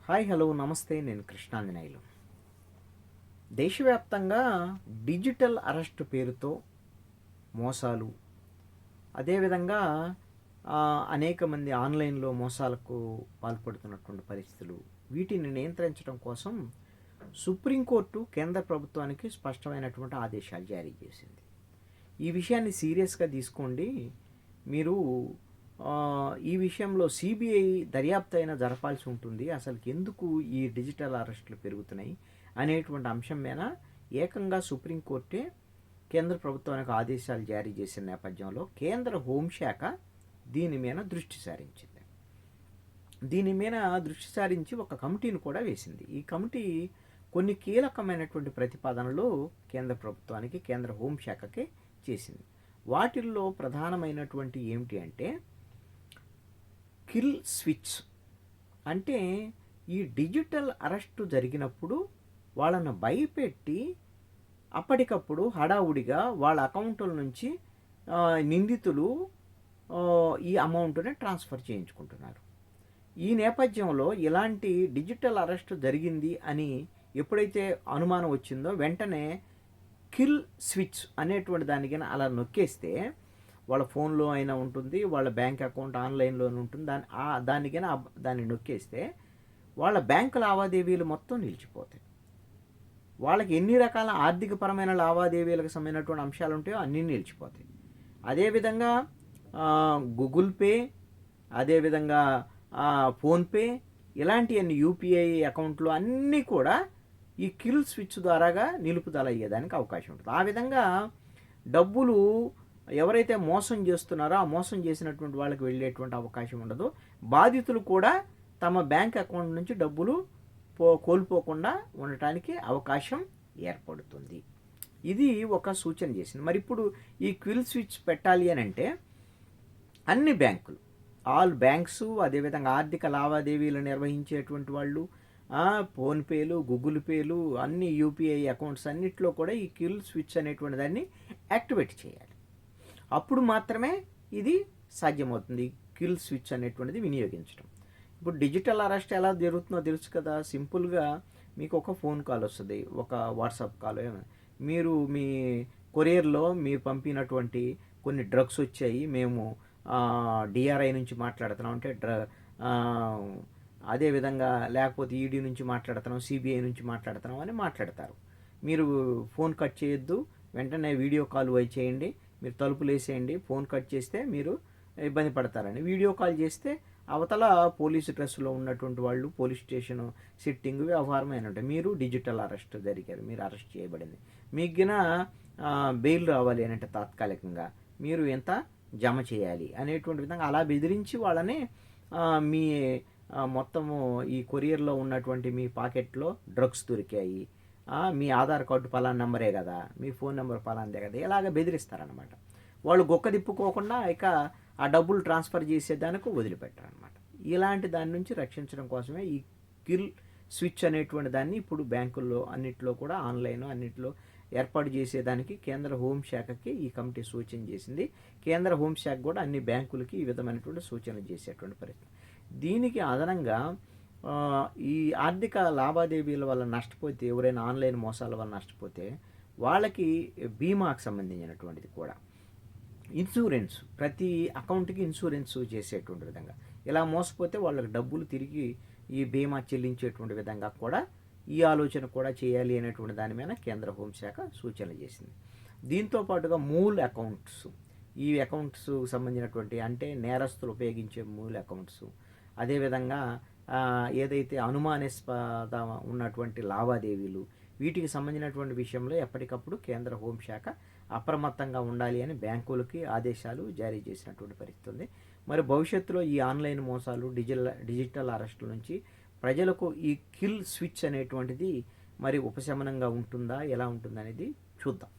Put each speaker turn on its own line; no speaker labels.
Hi hello నమస్తే, నేను కృష్ణాంజనేయులు. దేశవ్యాప్తంగా డిజిటల్ అరెస్ట్ పేరుతో మోసాలు, అదేవిధంగా అనేక మంది ఆన్లైన్లో మోసాలకు పాల్పడుతున్నటువంటి పరిస్థితులు, వీటిని నియంత్రించడం కోసం సుప్రీంకోర్టు కేంద్ర ప్రభుత్వానికి స్పష్టమైనటువంటి ఆదేశాలు జారీ చేసింది. ఈ విషయాన్ని సీరియస్గా తీసుకోండి. మీరు ఈ విషయంలో సిబిఐ దర్యాప్తు అయినా జరపాల్సి ఉంటుంది. అసలు ఎందుకు ఈ డిజిటల్ అరెస్టులు పెరుగుతున్నాయి అనేటువంటి అంశం మీద ఏకంగా సుప్రీంకోర్టే కేంద్ర ప్రభుత్వానికి ఆదేశాలు జారీ చేసిన నేపథ్యంలో కేంద్ర హోంశాఖ దీని మీద దృష్టి సారించింది. దీని మీద దృష్టి సారించి ఒక కమిటీని కూడా వేసింది. ఈ కమిటీ కొన్ని కీలకమైనటువంటి ప్రతిపాదనలు కేంద్ర ప్రభుత్వానికి, కేంద్ర హోంశాఖకి చేసింది. వాటిల్లో ప్రధానమైనటువంటి ఏమిటి అంటే కిల్ స్విచ్. అంటే ఈ డిజిటల్ అరెస్టు జరిగినప్పుడు వాళ్ళను భయపెట్టి అప్పటికప్పుడు హడావుడిగా వాళ్ళ అకౌంట్ల నుంచి నిందితులు ఈ అమౌంట్ని ట్రాన్స్ఫర్ చేయించుకుంటున్నారు. ఈ నేపథ్యంలో ఇలాంటి డిజిటల్ అరెస్ట్ జరిగింది అని ఎప్పుడైతే అనుమానం వచ్చిందో వెంటనే కిల్ స్విచ్ అనేటువంటి దానికి అలా నొక్కేస్తే వాళ్ళ ఫోన్లో అయినా ఉంటుంది, వాళ్ళ బ్యాంక్ అకౌంట్ ఆన్లైన్లో ఉంటుంది, దానికైనా దాన్ని నొక్కేస్తే వాళ్ళ బ్యాంకు లావాదేవీలు మొత్తం నిలిచిపోతాయి. వాళ్ళకి ఎన్ని రకాల ఆర్థికపరమైన లావాదేవీలకు సంబంధించినటువంటి అంశాలు ఉంటాయో అన్నీ నిలిచిపోతాయి. అదేవిధంగా గూగుల్ పే, అదేవిధంగా ఫోన్పే, ఇలాంటివన్నీ యూపీఐ అకౌంట్లు అన్నీ కూడా ఈ కిల్ స్విచ్ ద్వారాగా నిలుపుదల అయ్యేదానికి అవకాశం ఉంటుంది. ఆ విధంగా డబ్బులు ఎవరైతే మోసం చేస్తున్నారో ఆ మోసం చేసినటువంటి వాళ్ళకి వెళ్ళేటువంటి అవకాశం ఉండదు. బాధితులు కూడా తమ బ్యాంక్ అకౌంట్ నుంచి డబ్బులు కోల్పోకుండా ఉండటానికి అవకాశం ఏర్పడుతుంది. ఇది ఒక సూచన చేసింది. మరి ఇప్పుడు ఈ క్విల్ స్విచ్ పెట్టాలి అని అంటే అన్ని బ్యాంకులు, ఆల్ బ్యాంక్స్, అదేవిధంగా ఆర్థిక లావాదేవీలు నిర్వహించేటువంటి వాళ్ళు, ఫోన్పేలు, గూగుల్ పేలు, అన్ని యూపీఐ అకౌంట్స్ అన్నిట్లో కూడా ఈ కిల్ స్విచ్ అనేటువంటి దాన్ని యాక్టివేట్ చేయాలి. అప్పుడు మాత్రమే ఇది సాధ్యమవుతుంది, కిల్ స్విచ్ అనేటువంటిది వినియోగించడం. ఇప్పుడు డిజిటల్ అరెస్ట్ ఎలా జరుగుతుందో తెలుసు కదా. సింపుల్గా మీకు ఒక ఫోన్ కాల్ వస్తుంది, ఒక వాట్సాప్ కాల్, మీరు మీ కొరియర్లో మీరు పంపినటువంటి కొన్ని డ్రగ్స్ వచ్చాయి, మేము డిఆర్ఐ నుంచి మాట్లాడుతున్నాం అంటే అదేవిధంగా లేకపోతే ఈడీ నుంచి మాట్లాడుతున్నాం, సిబిఐ నుంచి మాట్లాడుతున్నాం అని మాట్లాడతారు. మీరు ఫోన్ కట్ చేయొద్దు, వెంటనే వీడియో కాల్ చేయండి, మీరు తలుపులు వేసేయండి, ఫోన్ కట్ చేస్తే మీరు ఇబ్బంది పడతారని. వీడియో కాల్ చేస్తే అవతల పోలీసు డ్రెస్సులో ఉన్నటువంటి వాళ్ళు పోలీస్ స్టేషన్ సిట్టింగ్ వ్యవహారం అయిన ఉంటాయి. మీరు డిజిటల్ అరెస్ట్ జరిగారు, మీరు అరెస్ట్ చేయబడింది, మీకిన బెయిల్ రావాలి అని అంటే తాత్కాలికంగా మీరు ఎంత జమ చేయాలి అనేటువంటి విధంగా అలా బెదిరించి వాళ్ళని మీ మొత్తము ఈ కొరియర్లో ఉన్నటువంటి మీ పాకెట్లో డ్రగ్స్ దొరికాయి, మీ ఆధార్ కార్డు పలానా నెంబరే కదా, మీ ఫోన్ నెంబర్ పలాందే కదా, ఇలాగ బెదిరిస్తారనమాట. వాళ్ళు గొక్క తిప్పుకోకుండా ఇక ఆ డబ్బులు ట్రాన్స్ఫర్ చేసేదానికి వదిలిపెట్టారనమాట. ఇలాంటి దాని నుంచి రక్షించడం కోసమే ఈ కిల్ స్విచ్ అనేటువంటి దాన్ని ఇప్పుడు బ్యాంకుల్లో అన్నిట్లో కూడా ఆన్లైన్ అన్నిట్లో ఏర్పాటు చేసేదానికి కేంద్ర హోంశాఖకి ఈ కమిటీ సూచన చేసింది. కేంద్ర హోంశాఖ కూడా అన్ని బ్యాంకులకి ఈ విధమైనటువంటి సూచనలు చేసేటువంటి పరిస్థితి. దీనికి అదనంగా ఈ ఆర్థిక లావాదేవీల వల్ల నష్టపోతే, ఎవరైనా ఆన్లైన్ మోసాల వల్ల నష్టపోతే వాళ్ళకి బీమాకు సంబంధించినటువంటిది కూడా ఇన్సూరెన్స్, ప్రతి అకౌంట్కి ఇన్సూరెన్స్ చేసేటువంటి విధంగా, ఇలా మోసపోతే వాళ్ళకి డబ్బులు తిరిగి ఈ బీమా చెల్లించేటువంటి విధంగా కూడా ఈ ఆలోచన కూడా చేయాలి అనేటువంటి దాని మీద కేంద్ర హోంశాఖ సూచనలు చేసింది. దీంతో పాటుగా మూల్ అకౌంట్స్, ఈ అకౌంట్స్ సంబంధించినటువంటి అంటే నేరస్తులు ఉపయోగించే మూల్ అకౌంట్స్, అదేవిధంగా ఏదైతే అనుమానాస్పద ఉన్నటువంటి లావాదేవీలు, వీటికి సంబంధించినటువంటి విషయంలో ఎప్పటికప్పుడు కేంద్ర హోంశాఖ అప్రమత్తంగా ఉండాలి అని బ్యాంకులకి ఆదేశాలు జారీ చేసినటువంటి పరిస్థితి ఉంది. మరి భవిష్యత్తులో ఈ ఆన్లైన్ మోసాలు, డిజిటల్ అరెస్టుల నుంచి ప్రజలకు ఈ కిల్ స్విచ్ అనేటువంటిది మరి ఉపశమనంగా ఉంటుందా, ఎలా ఉంటుందనేది చూద్దాం.